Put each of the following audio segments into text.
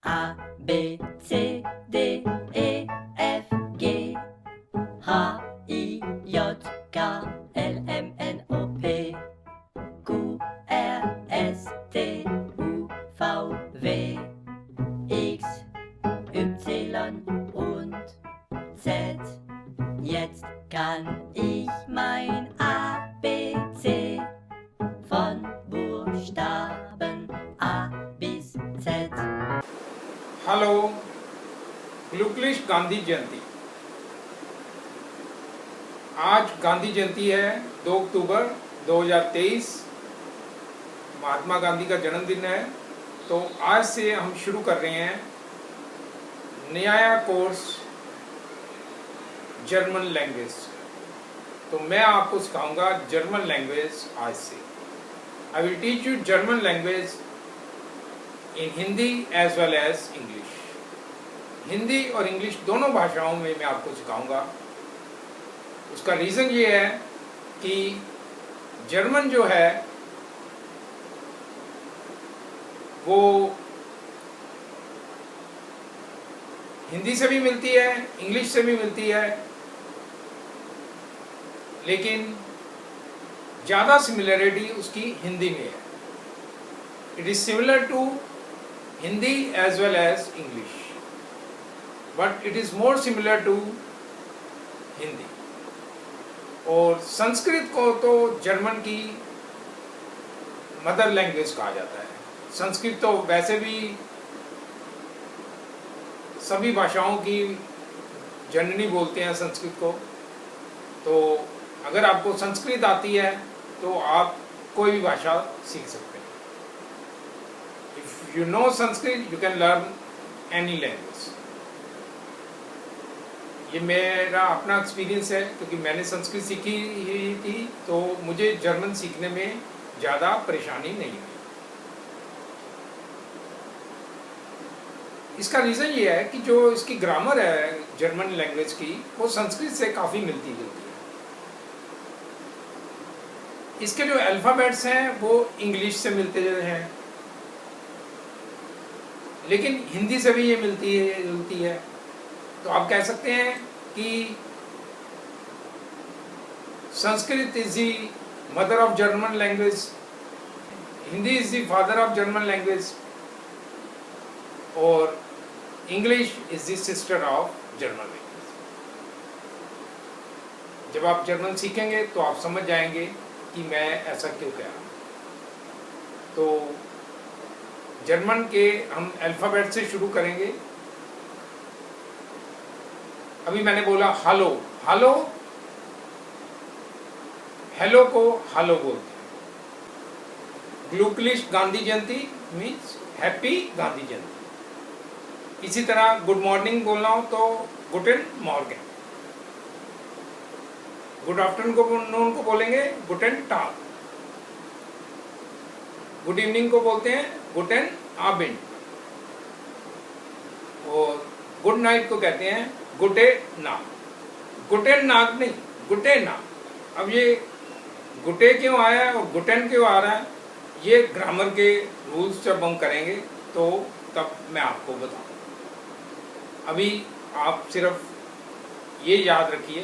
A, B, C, D, E, F, G, H, I, J, K, L, M, N, O, P, Q, R, S, T, U, V, W, X, Y und Z. Jetzt kann ich mein ABC von Buchstaben A bis Z. Hello. ग्लूक्लिश गांधी जयंती। आज गांधी जयंती है 2 अक्टूबर 2023। महात्मा गांधी का जन्मदिन है। तो आज से हम शुरू कर रहे हैं नया कोर्स जर्मन लैंग्वेज। तो मैं आपको सिखाऊंगा जर्मन लैंग्वेज आज से। I will teach you German language in Hindi as well as English. Hindi और इंग्लिश दोनों भाषाओं में मैं आपको सिखाऊंगा। उसका रीज़न ये है कि जर्मन जो है वो हिंदी से भी मिलती है, इंग्लिश से भी मिलती है, लेकिन ज़्यादा सिमिलरिटी उसकी हिंदी में है। It is similar to Hindi as well as English, but it is more similar to Hindi. और संस्कृत को तो जर्मन की मदर लैंग्वेज कहा जाता है। संस्कृत तो वैसे भी सभी भाषाओं की जननी बोलते हैं संस्कृत को। तो अगर आपको संस्कृत आती है तो आप कोई भी भाषा सीख सकते हैं। If you know Sanskrit you can learn any language. ये मेरा अपना एक्सपीरियंस है, क्योंकि मैंने संस्कृत सीखी ही थी तो मुझे जर्मन सीखने में ज़्यादा परेशानी नहीं हुई। इसका रीज़न ये है कि जो इसकी ग्रामर है जर्मन लैंग्वेज की वो संस्कृत से काफ़ी मिलती जुलती है। इसके जो अल्फ़ाबेट्स हैं वो इंग्लिश से मिलते हैं, लेकिन हिंदी से भी ये जुलती है। तो आप कह सकते हैं कि Sanskrit is the mother of German language, Hindi is the father of German language, और English is the sister of German language. जब आप जर्मन सीखेंगे तो आप समझ जाएंगे कि मैं ऐसा क्यों कह रहा हूँ। तो जर्मन के हम अल्फ़ाबेट से शुरू करेंगे। अभी मैंने बोला हेलो, हेलो, हेलो को हेलो बोलते हैं। ग्लूक्लिश गांधी जयंती मीन्स हैप्पी गांधी जयंती। इसी तरह गुड मॉर्निंग बोलना हो तो गुटेन मॉर्गन, गुड आफ्टरनून को बोलेंगे गुटेन टाग, गुड इवनिंग को बोलते हैं गुटेन आबिंड, और गुड नाइट को कहते हैं गुटे नाग। गुटे नाग नहीं, गुटे नाग। अब ये गुटे क्यों आया है और गुटेन क्यों आ रहा है, ये ग्रामर के रूल्स जब हम करेंगे तो तब मैं आपको बताऊँ। अभी आप सिर्फ ये याद रखिए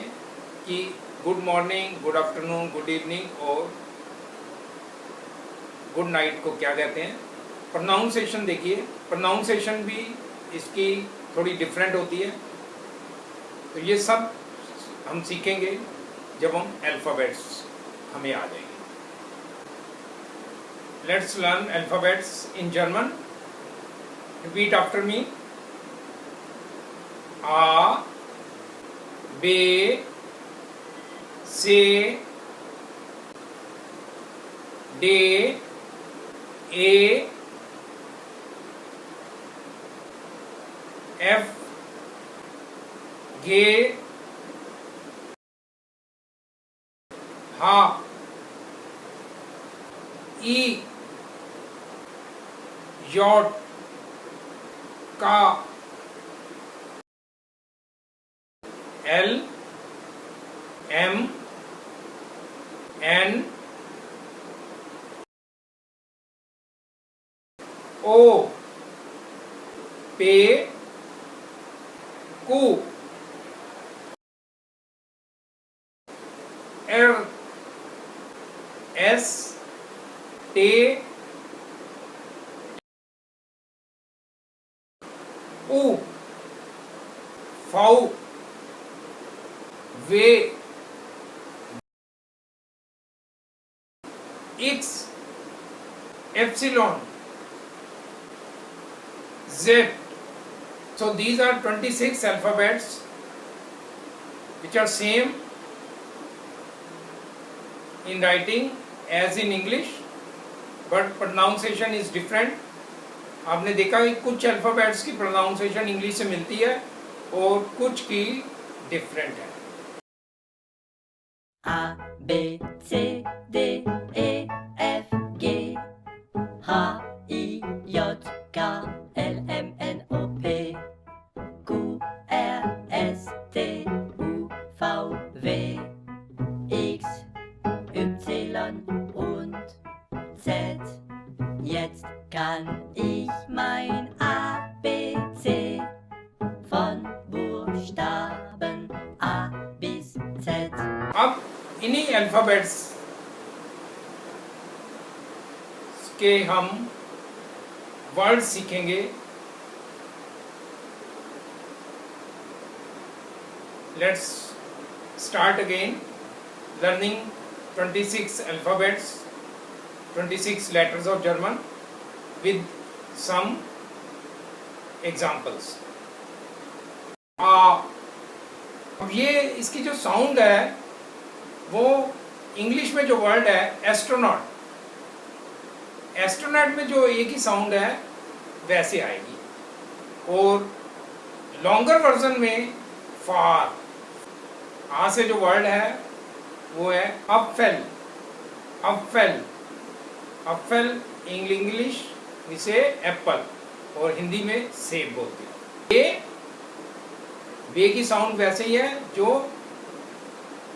कि good morning, good afternoon, good evening और गुड नाइट को क्या कहते हैं। प्रोनाउंसिएशन देखिए, प्रोनाउंसिएशन भी इसकी थोड़ी डिफरेंट होती है। तो ये सब हम सीखेंगे जब हम अल्फ़ाबेट्स हमें आ जाएंगे। Let's learn alphabets in German. Repeat after me. आ, बे, से, डे, ए, एफ, गे, हा, ई, यॉट, का, एल, एम, एन, ओ, पे कू, एर्थ, एस टे ऊ, फाउ, वे, एक्स, epsilon, z. So these are 26 alphabets which are same in writing as in English, but pronunciation is different. आपने देखा कि कुछ अल्फाबेट्स की प्रोनाउंसिएशन इंग्लिश से मिलती है और कुछ की डिफरेंट है। A B C D E F G H I J K L M N O P Q R S T U V W X Y und Z. Jetzt kann ich mein ABC von Buchstaben A bis Z. अब इन्हीं alphabets के हम word सीखेंगे। Let's start again learning 26 alphabets, 26 letters of German with some examples. अब ये इसकी जो sound है वो इंग्लिश में जो वर्ड है एस्ट्रोनॉट, एस्ट्रोनॉट में जो एक ही साउंड है वैसे आएगी, और लॉन्गर वर्जन में फार आ से जो वर्ड है वो है अपफेल, अपफेल, अपफेल इंग्लिश इसे एप्पल और हिंदी में सेब बोलते हैं। ये बे की साउंड वैसे ही है जो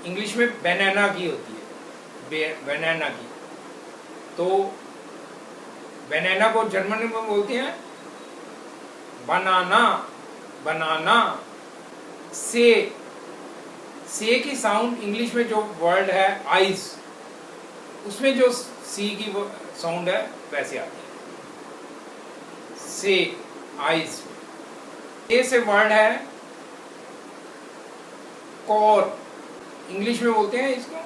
इंग्लिश में बनाना की होती है, बनाना की। तो बनाना को जर्मन में बोलते हैं बनाना, बनाना। से की साउंड इंग्लिश में जो वर्ड है आइज, उसमें जो सी की साउंड है वैसे आती है, से आइज। ए से वर्ड है कॉर, इंग्लिश में बोलते हैं इसको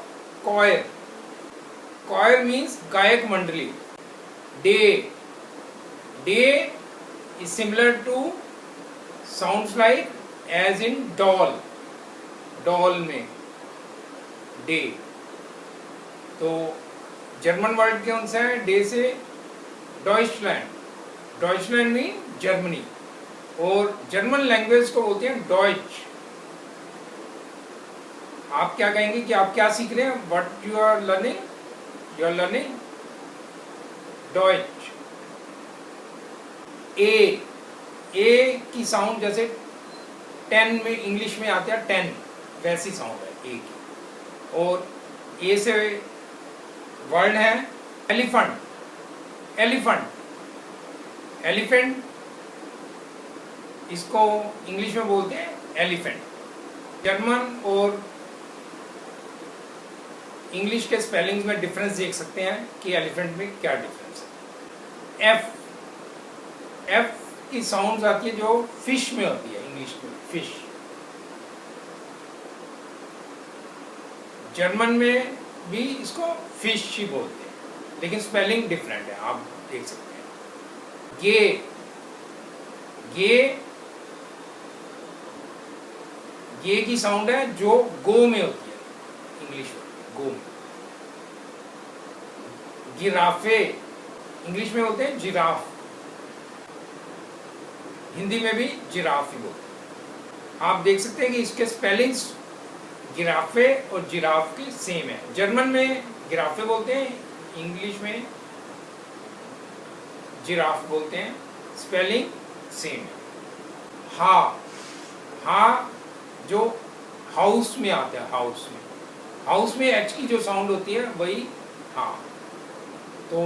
कॉयर, कॉयर मीन्स गायक मंडली। D, D is similar to sounds like as in doll, doll में डे। तो जर्मन वर्ड कौन सा है डे से? डॉइचलैंड, डॉइचलैंड मीन जर्मनी, और जर्मन लैंग्वेज को बोलते हैं डॉइच। आप क्या कहेंगे कि आप क्या सीख रहे हैं? What you are learning? You are learning डॉइच। ए की साउंड जैसे 10 में इंग्लिश में आते हैं 10, वैसी साउंड है ए की। और ए से वर्ड है एलिफेंट, एलिफेंट, एलिफेंट इसको इंग्लिश में बोलते हैं एलिफेंट। जर्मन और इंग्लिश के स्पेलिंग्स में डिफरेंस देख सकते हैं कि एलिफेंट में क्या डिफरेंस है। एफ, एफ की साउंड आती है जो फिश में होती है, इंग्लिश में फिश। जर्मन में भी इसको फिश ही बोलते हैं, लेकिन स्पेलिंग डिफरेंट है, आप देख सकते हैं। गे, गे, गे की साउंड है जो गो में होती है, इंग्लिश में गो में। गिराफे इंग्लिश में होते हैं जिराफ, हिंदी में भी जिराफ ही बोलते हैं। आप देख सकते हैं कि इसके स्पेलिंग्स गिराफे और जिराफ की सेम है। जर्मन में गिराफे बोलते हैं, इंग्लिश में जिराफ बोलते हैं, स्पेलिंग सेम है। हा, हा जो हाउस में आता है, हाउस में, हाउस में एच की जो साउंड होती है वही हा। तो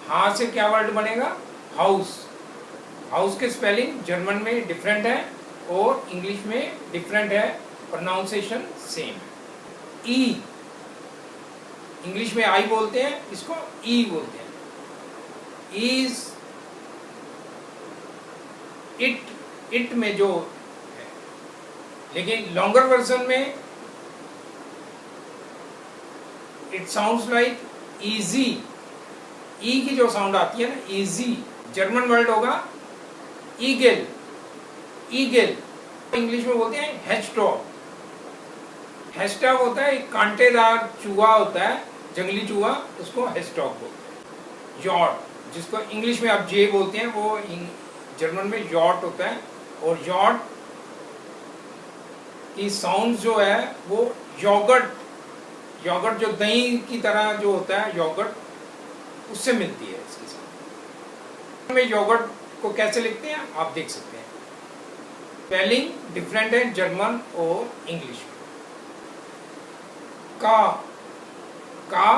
हा से क्या वर्ड बनेगा? हाउस, हाउस के स्पेलिंग जर्मन में डिफरेंट है और इंग्लिश में डिफरेंट है, प्रोनाउंसिएशन सेम है। ई, इंग्लिश में आई बोलते हैं, इसको ई बोलते हैं। इज, इट में जो है, लेकिन लॉन्गर वर्जन में इट साउंड्स लाइक इजी। ई की जो साउंड आती है ना, इजी, जर्मन वर्ड होगा ईगल, ईगल। इंग्लिश में बोलते हैं हैचडॉग। हैचडॉग होता है एक कांटेदार चूहा होता है, जंगली चूहा, उसको हैचडॉग बोलते हैं। यॉट, जिसको इंग्लिश में आप जे बोलते हैं, वो जर्मन में यॉट होता है। और यॉट की साउंड जो है वो योगर्ट, योगर्ट जो दही की तरह जो होता है योगर्ट, उससे मिलती है इसकी साउंड। में योगर्ट को कैसे लिखते हैं आप देख सकते हैं, स्पेलिंग डिफरेंट है जर्मन और इंग्लिश में। का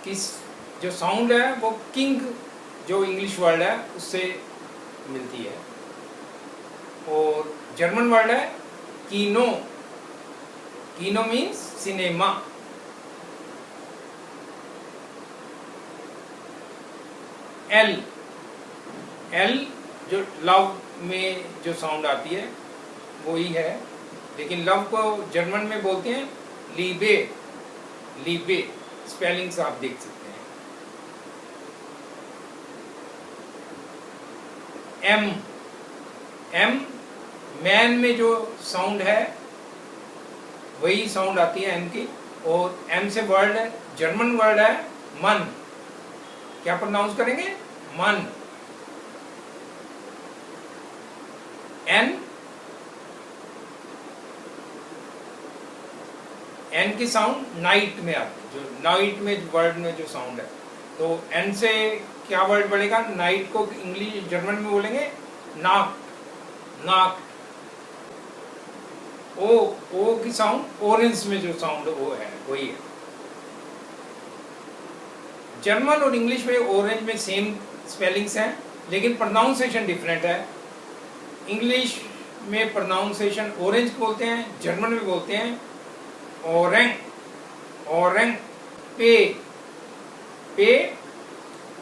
किस जो साउंड है वो किंग जो इंग्लिश वर्ड है उससे मिलती है, और जर्मन वर्ड है कीनो। कीनो मीन्स सिनेमा। एल, एल जो लव में जो साउंड आती है वो ही है, लेकिन लव को जर्मन में बोलते हैं लीबे, लीबे। स्पेलिंग्स आप देख सकते हैं। एम, एम मैन में जो साउंड है वही साउंड आती है एम की, और एम से वर्ड है, जर्मन वर्ड है मन। क्या प्रोनाउंस करेंगे? मन। एन, एन की साउंड नाइट में आती है, जो नाइट में वर्ड में जो साउंड है, तो एन से क्या वर्ड बढ़ेगा? नाइट को इंग्लिश जर्मन में बोलेंगे नाक, नाक। ओ की साउंड ऑरेंज में जो साउंड वो है वही है। जर्मन और इंग्लिश में ऑरेंज में सेम स्पेलिंग्स हैं, लेकिन प्रोनाउंसिएशन डिफरेंट है। इंग्लिश में प्रोनाउंसिएशन ऑरेंज बोलते हैं, जर्मन में बोलते हैं ओरेंग, ओरेंग। पे, पे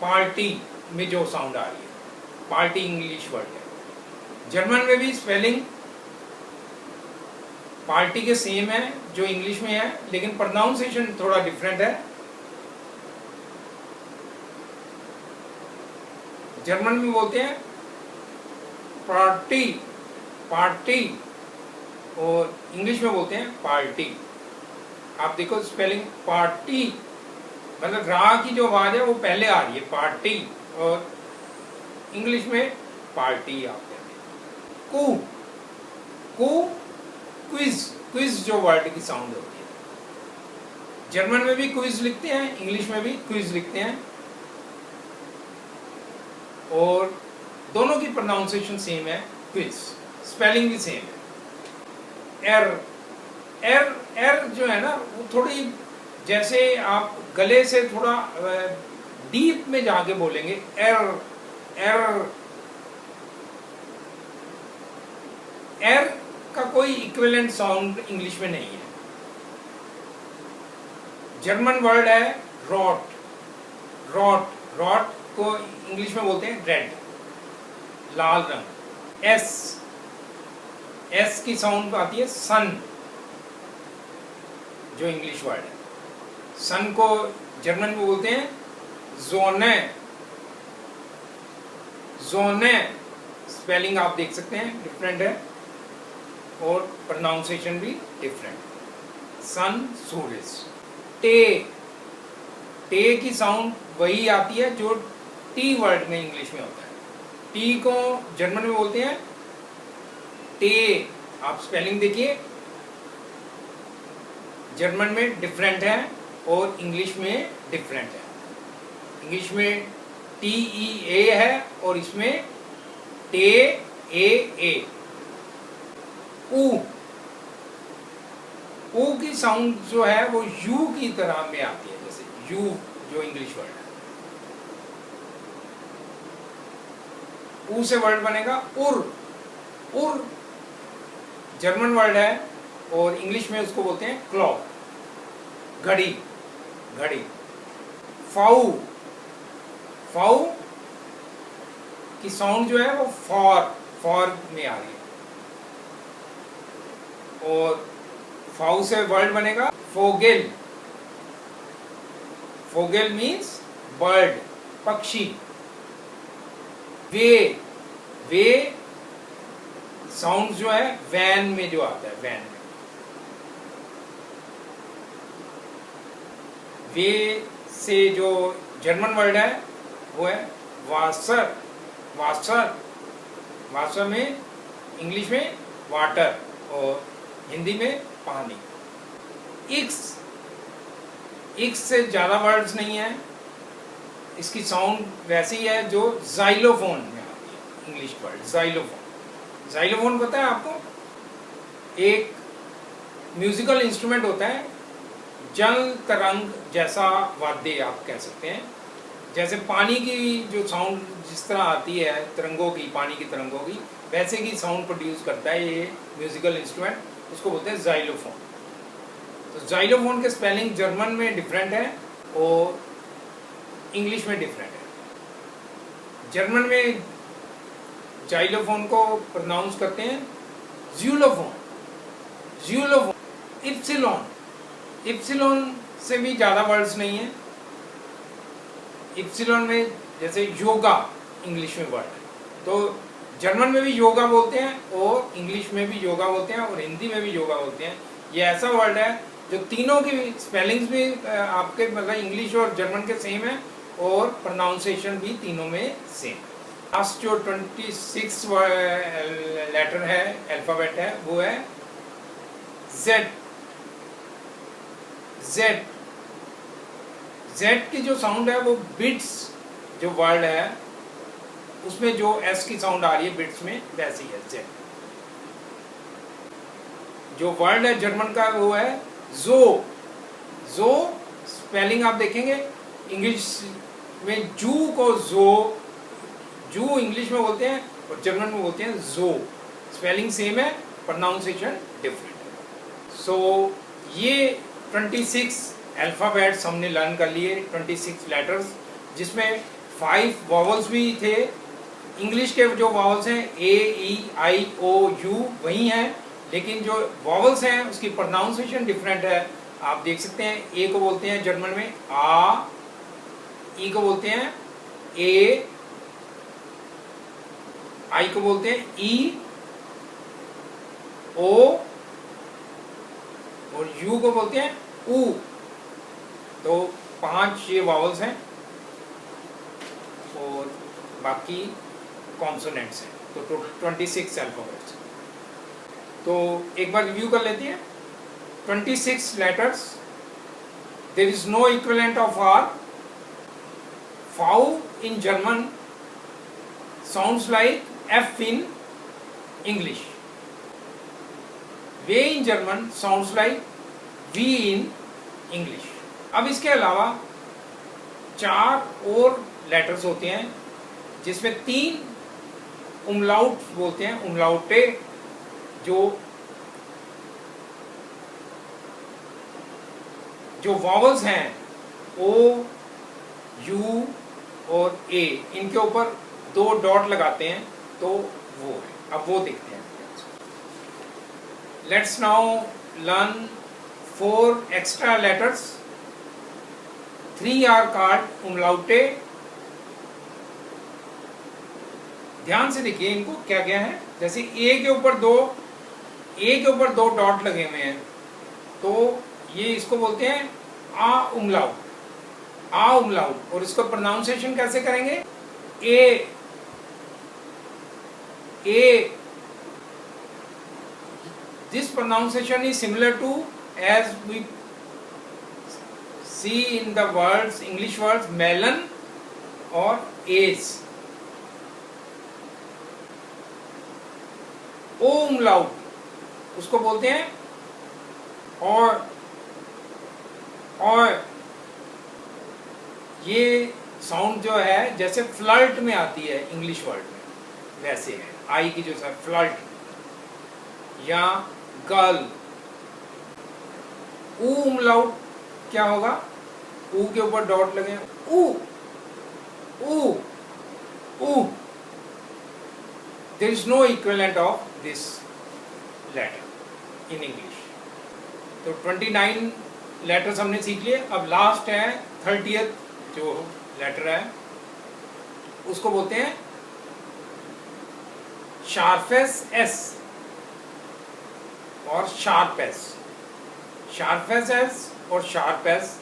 पार्टी में जो साउंड आ रही है, पार्टी इंग्लिश वर्ड है। जर्मन में भी स्पेलिंग पार्टी के सेम है जो इंग्लिश में है, लेकिन प्रोनाउंसिएशन थोड़ा डिफरेंट है। जर्मन में बोलते हैं पार्टी, पार्टी, और इंग्लिश में बोलते हैं पार्टी। आप देखो स्पेलिंग पार्टी, मतलब रा की जो आवाज है वो पहले आ रही है पार्टी, और इंग्लिश में पार्टी आप कहते हैं। कू, कू क्विज, क्विज जो वर्ड की साउंड होती है। जर्मन में भी क्विज लिखते हैं, इंग्लिश में भी क्विज लिखते हैं, और दोनों की प्रोनाउंसिएशन सेम है, क्विज। स्पेलिंग भी सेम है। एर, एर, एर जो है ना वो थोड़ी, जैसे आप गले से थोड़ा डीप में जाके बोलेंगे एर, एर। एर का कोई इक्विवेलेंट साउंड इंग्लिश में नहीं है। जर्मन वर्ड है रॉट, रॉट, रॉट को इंग्लिश में बोलते हैं रेड, लाल रंग। एस, एस की साउंड आती है सन, जो इंग्लिश वर्ड है। सन को जर्मन में बोलते हैं जोने, जोने। स्पेलिंग आप देख सकते हैं डिफरेंट है, और प्रोनाउंसिएशन भी डिफरेंट। सन, सूरज। टे, टे की साउंड वही आती है जो टी वर्ड में इंग्लिश में होता है। टी को जर्मन में बोलते हैं टे। आप स्पेलिंग देखिए, जर्मन में डिफरेंट है और इंग्लिश में डिफरेंट है। इंग्लिश में TEA है और इसमें TAA। ऊ, ऊ की साउंड जो है वो यू की तरह में आती है, जैसे यू जो इंग्लिश वर्ड है। ऊ से वर्ड बनेगा उर। उर जर्मन वर्ड है और इंग्लिश में उसको बोलते हैं क्लॉक, घड़ी, घड़ी। फाउ, फाउ की साउंड जो है वो फॉर में आ रही है और फाउ से वर्ड बनेगा फोगेल। फोगेल मीन्स बर्ड, पक्षी। वे, वे साउंड जो है वैन में जो आता है, वैन में। वे से जो जर्मन वर्ड है वो है वासर। वासर, वासर में इंग्लिश में वाटर और हिंदी में पानी। इक्स, इक्स से ज़्यादा वर्ड्स नहीं है, इसकी साउंड वैसी है जो जाइलोफोन में आती है, इंग्लिश वर्ड जाइलोफोन। जाइलोफोन पता है आपको? एक म्यूजिकल इंस्ट्रूमेंट होता है, जल तरंग जैसा वाद्य आप कह सकते हैं। जैसे पानी की जो साउंड जिस तरह आती है तरंगों की, पानी की तरंगों की, वैसे की साउंड प्रोड्यूस करता है ये म्यूजिकल इंस्ट्रूमेंट, उसको बोलते हैं जाइलोफोन। तो जाइलोफोन के स्पेलिंग जर्मन में डिफरेंट है और इंग्लिश में डिफरेंट है। जर्मन में जाइलोफोन को प्रोनाउंस करते हैं ज़्यूलोफोन, ज़्यूलोफोन। इप्सिलॉन, इप्सिलॉन से भी ज़्यादा वर्ड्स नहीं है। इप्सिलॉन में जैसे योगा इंग्लिश में वर्ड है, तो जर्मन में भी योगा बोलते हैं और इंग्लिश में भी योगा बोलते हैं और हिंदी में भी योगा बोलते हैं। ये ऐसा वर्ड है जो तीनों की स्पेलिंग्स भी आपके मतलब इंग्लिश और जर्मन के सेम है और प्रोनाउंसिएशन भी तीनों में सेम। लास्ट जो 26 लेटर है, अल्फाबेट है, वो है जेड। जेड, जेड की जो साउंड है वो बिट्स जो वर्ड है उसमें जो एस की साउंड आ रही है बिट्स में, वैसी है जेड। जो वर्ड है जर्मन का वो है जो। जो स्पेलिंग आप देखेंगे इंग्लिश में जू को जो, जू इंग्लिश में बोलते हैं और जर्मन में बोलते हैं जो। स्पेलिंग सेम है, प्रोनाउंसिएशन डिफरेंट है। सो ये 26 अल्फाबेट्स हमने लर्न कर लिए, 26 लेटर्स, जिसमें 5 वॉवल्स भी थे। इंग्लिश के जो वॉवल्स हैं ए, ई, आई, ओ, यू वही हैं, लेकिन जो वॉवल्स हैं उसकी प्रोनाउंसिएशन डिफरेंट है। आप देख सकते हैं ए को बोलते हैं जर्मन में आ, ई को बोलते हैं ए, आई को बोलते हैं ई, ओ और यू को बोलते हैं ऊ। तो 5 ये वॉवल्स हैं और बाकी कॉन्सोनेंट्स हैं, तो 26 अल्फाबेट्स। तो एक बार रिव्यू कर लेते हैं। 26 letters, there is no equivalent of R. फाउ in German sounds like F in English. वे in German sounds like V in English. अब इसके अलावा 4 और लेटर्स होते हैं जिसमें 3 उमलाउट बोलते हैं, उमलाउटे, जो वॉवल्स हैं ओ, यू और ए, इनके ऊपर 2 डॉट लगाते हैं, तो वो है। अब वो देखते हैं। Let's now learn 4 extra letters. 3 are called उमलाउटे। ध्यान से देखिए इनको क्या क्या है। जैसे ए के ऊपर 2 डॉट लगे हुए हैं, तो ये इसको बोलते हैं आ उमलाउट, आ उमलाउट। और इसको प्रोनाउंसिएशन कैसे करेंगे? ए, ए। This pronunciation is similar to as we see in the words, English words melon और एज। ओ उमलाउट उसको बोलते हैं और ये साउंड जो है जैसे फ्लर्ट में आती है इंग्लिश वर्ड में, वैसे है, आई की जो सर फ्लर्ट, या गर्ल, ऊ उमलाउट क्या होगा, ऊ के ऊपर डॉट लगे, ऊ ऊ ऊ, there is no equivalent of this letter in English. तो 29 लेटर्स हमने सीख लिए। अब लास्ट है 30th जो लेटर है, उसको बोलते हैं शार्पेस एस और शार्प एस। शार्पेस एस और शार्प एस,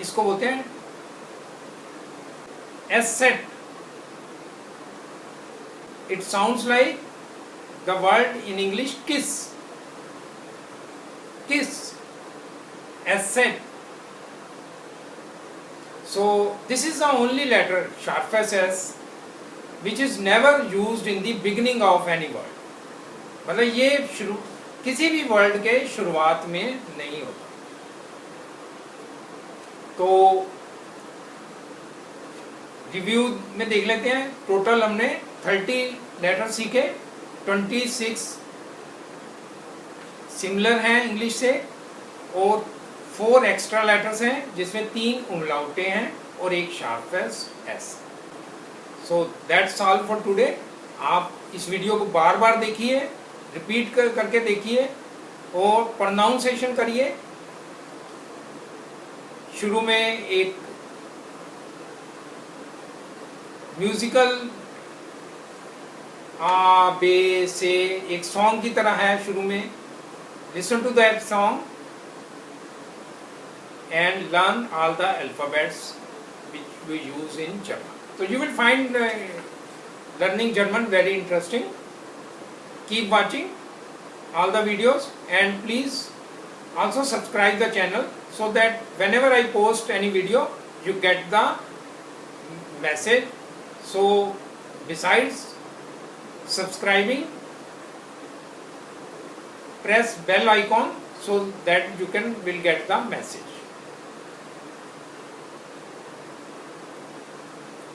इसको बोलते हैं S set. It sounds like the word in English किस, kiss, as said. So this is the only letter sharpest S which is never used in the beginning of any word. मतलब ये शुरू किसी भी word के शुरुआत में नहीं होता। तो रिव्यू में देख लेते हैं। टोटल हमने 30 लेटर सीखे, 26 सिमिलर हैं इंग्लिश से और 4 एक्स्ट्रा लेटर्स हैं जिसमें 3 उमलाउटे हैं और एक sharp S S. So that's all for today. आप इस वीडियो को बार बार देखिए, रिपीट करके देखिए और प्रोनाउंसिएशन करिए। शुरू में एक म्यूजिकल आ बे से एक सॉन्ग की तरह है शुरू में। Listen to that song and learn all the alphabets which we use in German. So you will find learning German very interesting. Keep watching all the videos and please also subscribe the channel so that whenever I post any video you get the message. So besides subscribing, press bell icon so that you will get the message.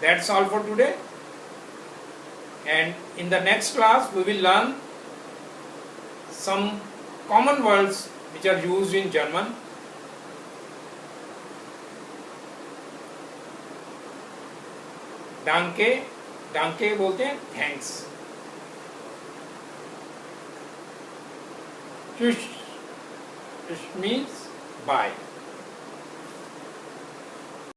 That's all for today, and in the next class we will learn some common words which are used in German. Danke, danke बोलते हैं thanks. Tschüss, it means bye.